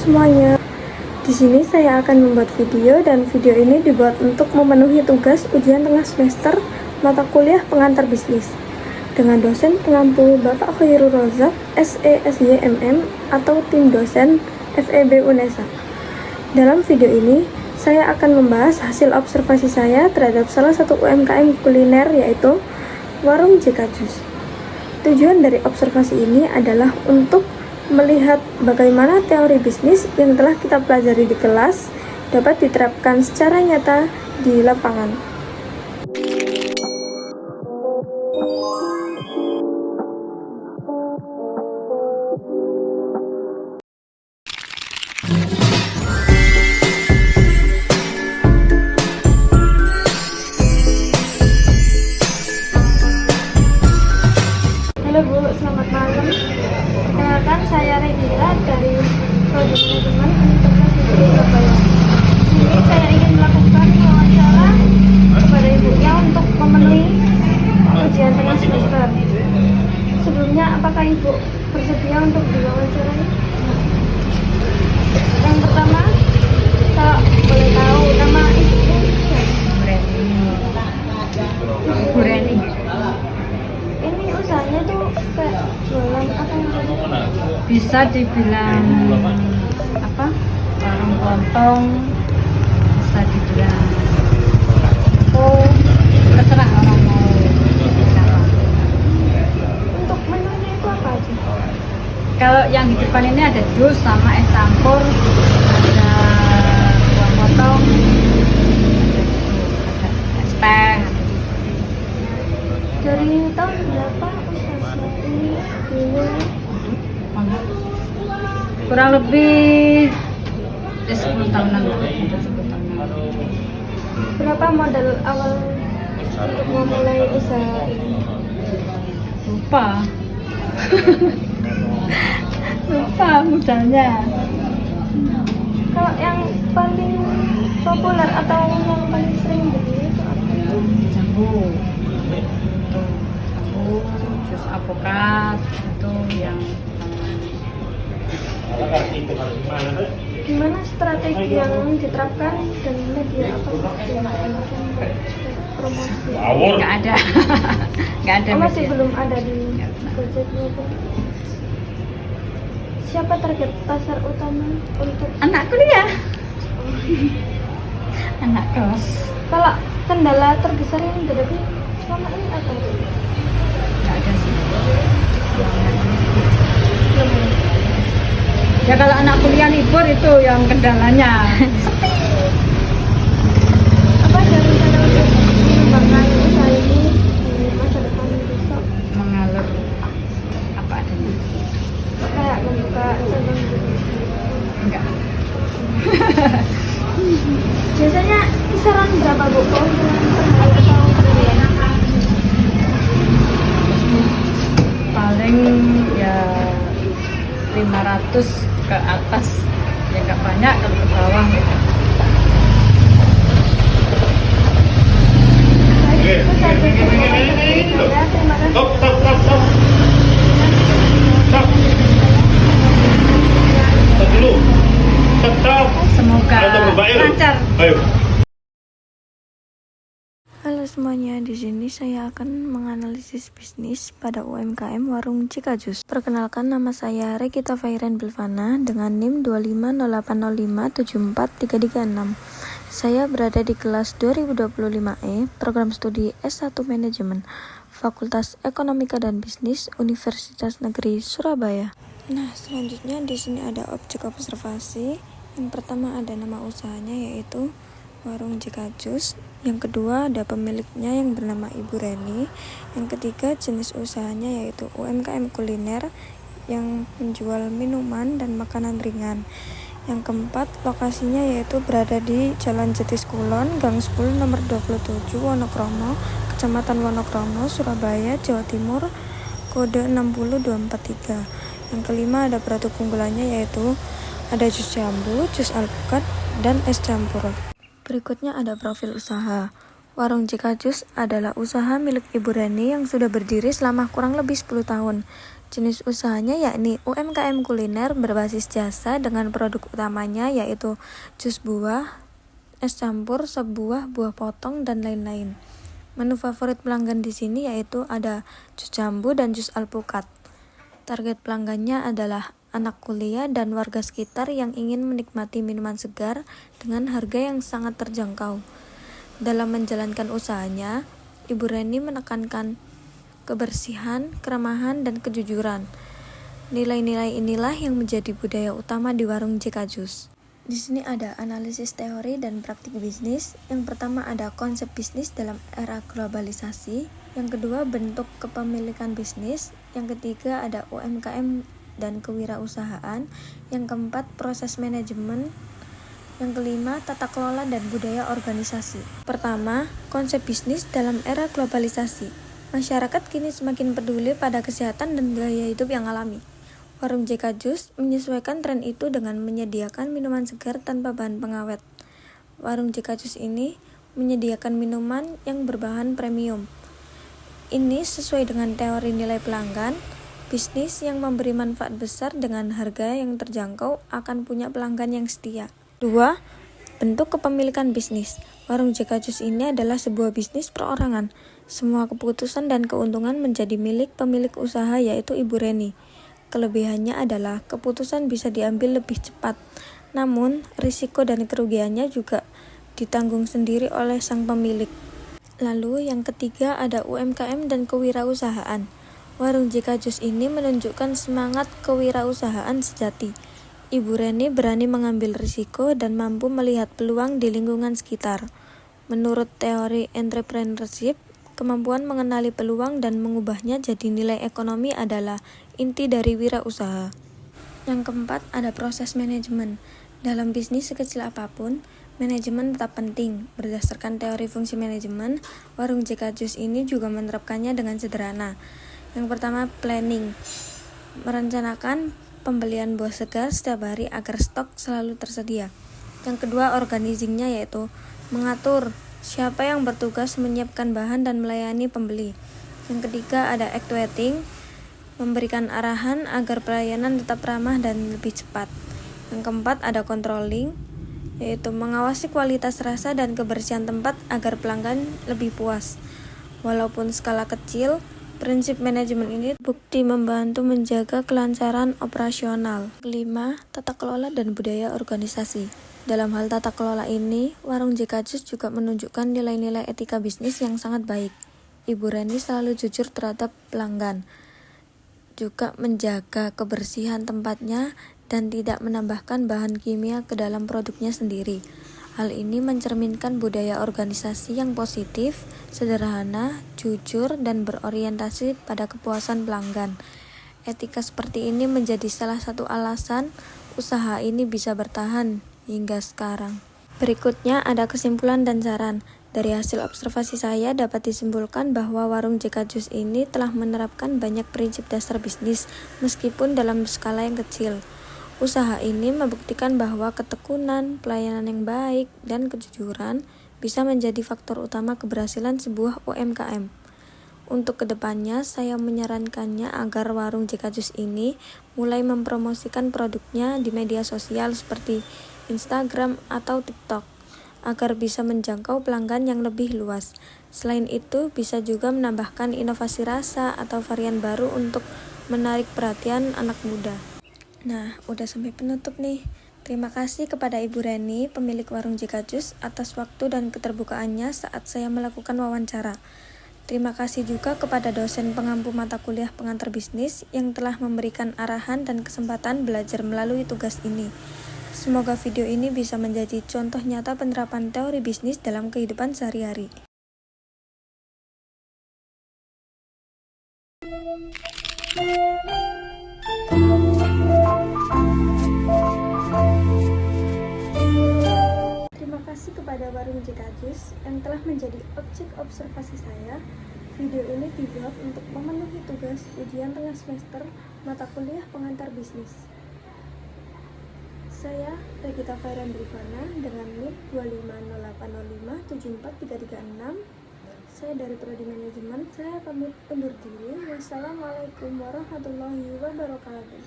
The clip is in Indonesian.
semuanya. Di sini saya akan membuat video dan video ini dibuat untuk memenuhi tugas ujian tengah semester mata kuliah pengantar bisnis dengan dosen pengampu Bapak Khairul Rozak, SESYMM atau tim dosen FEB UNESA. Dalam video ini, saya akan membahas hasil observasi saya terhadap salah satu UMKM kuliner yaitu Warung JK Jus. Tujuan dari observasi ini adalah untuk melihat bagaimana teori bisnis yang telah kita pelajari di kelas dapat diterapkan secara nyata di lapangan. Halo Bu, selamat malam. Perkenalkan, saya Regita dari Prodi Manajemen Universitas Surabaya. Ini saya ingin melakukan wawancara kepada ibunya untuk memenuhi ujian tengah semester. Sebelumnya, apakah Ibu bersedia untuk diwawancarai? Yang pertama, kalau boleh tahu nama Ibu siapa? Bu Reni. Ini usahanya tuh kayak jualan apa yang Bisa dibilang apa? Warung kelontong, bisa dibilang terserah orang mau apa. untuk menunya itu apa aja? Kalau yang di depan ini ada jus sama es campur, ada buah potong, ada es teh. Dari tahun berapa usaha ini dimulai? Kurang lebih 10 tahunan. Berapa modal awal untuk memulai usaha ini? Lupa modalnya. Kalau yang paling populer atau yang paling sering dibeli itu apa? Jambu, jus alpukat itu yang Gimana strategi yang diterapkan dan media apa yang digunakan untuk promosi? nggak ada. Nggak ada Oh, masih media. belum ada di Gojeknya itu. Siapa target pasar utama untuk Anak kuliah, anak kos. kalau kendala terbesar yang dihadapi selama ini apa? Nggak ada sih. Belum. Ya kalau anak kuliah libur itu yang kendalanya. Apa ada rencana untuk mengembangkan usaha ini di masa depan besok? Mengalir apa adanya. Kayak membuka cabang bisnis. Enggak. Biasanya kisaran berapa Bu keuntungan per hari atau per bulan? Paling ya 500 ke atas, ya nggak banyak, kalau ke bawah gitu. Itu saja saya. Terima kasih. Semoga lancar. Halo semuanya, di sini saya akan menganalisis bisnis pada UMKM Warung JK Jus. Perkenalkan, nama saya Regita Fairen Bilvana dengan NIM 2500805743336. Saya berada di kelas 2025E, program studi S1 Manajemen, Fakultas Ekonomika dan Bisnis, Universitas Negeri Surabaya. Nah, selanjutnya di sini ada objek observasi. Yang pertama ada nama usahanya yaitu Warung JK Jus. Yang kedua ada pemiliknya yang bernama Ibu Reni. Yang ketiga jenis usahanya yaitu UMKM kuliner yang menjual minuman dan makanan ringan. Yang keempat lokasinya yaitu berada di Jalan Jetis Kulon, Gang 10 nomor 27 Wonokromo, Kecamatan Wonokromo, Surabaya, Jawa Timur, kode 60243. Yang kelima ada produk unggulannya yaitu ada jus jambu, jus alpukat, dan es campur. Berikutnya ada profil usaha. Warung JK Jus adalah usaha milik Ibu Reni yang sudah berdiri selama kurang lebih 10 tahun. Jenis usahanya yakni UMKM kuliner berbasis jasa dengan produk utamanya yaitu jus buah, es campur, sop buah, buah potong, dan lain-lain. Menu favorit pelanggan di sini yaitu ada jus jambu dan jus alpukat. Target pelanggannya adalah anak kuliah dan warga sekitar yang ingin menikmati minuman segar dengan harga yang sangat terjangkau. Dalam menjalankan usahanya, Ibu Reni menekankan kebersihan, keramahan, dan kejujuran. Nilai-nilai inilah yang menjadi budaya utama di warung JK Jus. Di sini ada analisis teori dan praktik bisnis. Yang pertama ada konsep bisnis dalam era globalisasi. Yang kedua bentuk kepemilikan bisnis. Yang ketiga ada UMKM dan kewirausahaan. Yang keempat proses manajemen. Yang kelima tata kelola dan budaya organisasi. Pertama, konsep bisnis dalam era globalisasi. Masyarakat kini semakin peduli pada kesehatan dan gaya hidup yang alami. Warung JK Jus menyesuaikan tren itu dengan menyediakan minuman segar tanpa bahan pengawet. Warung JK Jus ini menyediakan minuman yang berbahan premium. Ini sesuai dengan teori nilai pelanggan. Bisnis yang memberi manfaat besar dengan harga yang terjangkau akan punya pelanggan yang setia. 2. Bentuk kepemilikan bisnis. Warung JK Jus ini adalah sebuah bisnis perorangan. Semua keputusan dan keuntungan menjadi milik pemilik usaha yaitu Ibu Reni. Kelebihannya adalah keputusan bisa diambil lebih cepat, namun risiko dan kerugiannya juga ditanggung sendiri oleh sang pemilik. Lalu yang ketiga ada UMKM dan kewirausahaan. Warung JK Jus ini menunjukkan semangat kewirausahaan sejati. Ibu Reni berani mengambil risiko dan mampu melihat peluang di lingkungan sekitar. Menurut teori entrepreneurship, kemampuan mengenali peluang dan mengubahnya jadi nilai ekonomi adalah inti dari wirausaha. Yang keempat, ada proses manajemen. Dalam bisnis sekecil apapun, manajemen tetap penting. Berdasarkan teori fungsi manajemen, warung JK Jus ini juga menerapkannya dengan sederhana. Yang pertama, planning. Merencanakan pembelian buah segar setiap hari agar stok selalu tersedia. Yang kedua, organizingnya yaitu mengatur siapa yang bertugas menyiapkan bahan dan melayani pembeli. Yang ketiga ada actuating, memberikan arahan agar pelayanan tetap ramah dan lebih cepat. Yang keempat ada controlling, yaitu mengawasi kualitas rasa dan kebersihan tempat agar pelanggan lebih puas. Walaupun skala kecil, prinsip manajemen ini bukti membantu menjaga kelancaran operasional. Kelima, tata kelola dan budaya organisasi. Dalam hal tata kelola ini, warung JK Jus juga menunjukkan nilai-nilai etika bisnis yang sangat baik. Ibu Reni selalu jujur terhadap pelanggan, juga menjaga kebersihan tempatnya dan tidak menambahkan bahan kimia ke dalam produknya sendiri. Hal ini mencerminkan budaya organisasi yang positif, sederhana, jujur, dan berorientasi pada kepuasan pelanggan. Etika seperti ini menjadi salah satu alasan usaha ini bisa bertahan hingga sekarang. Berikutnya ada kesimpulan dan saran. Dari hasil observasi saya dapat disimpulkan bahwa warung JK Jus ini telah menerapkan banyak prinsip dasar bisnis meskipun dalam skala yang kecil. Usaha ini membuktikan bahwa ketekunan, pelayanan yang baik, dan kejujuran bisa menjadi faktor utama keberhasilan sebuah UMKM. Untuk kedepannya, saya menyarankannya agar warung JK Jus ini mulai mempromosikan produknya di media sosial seperti Instagram atau TikTok, agar bisa menjangkau pelanggan yang lebih luas. Selain itu, bisa juga menambahkan inovasi rasa atau varian baru untuk menarik perhatian anak muda. Nah, udah sampai penutup nih. Terima kasih kepada Ibu Reni, pemilik warung JK Jus, atas waktu dan keterbukaannya saat saya melakukan wawancara. Terima kasih juga kepada dosen pengampu mata kuliah pengantar bisnis yang telah memberikan arahan dan kesempatan belajar melalui tugas ini. Semoga video ini bisa menjadi contoh nyata penerapan teori bisnis dalam kehidupan sehari-hari. Terima kasih kepada warung JK Jus yang telah menjadi objek observasi saya. Video ini dibuat untuk memenuhi tugas ujian tengah semester mata kuliah pengantar bisnis. Saya Regita Fairan Brivana dengan NIP 25080574336. saya dari Prodi Manajemen. Saya pamit undur diri. Wassalamualaikum warahmatullahi wabarakatuh.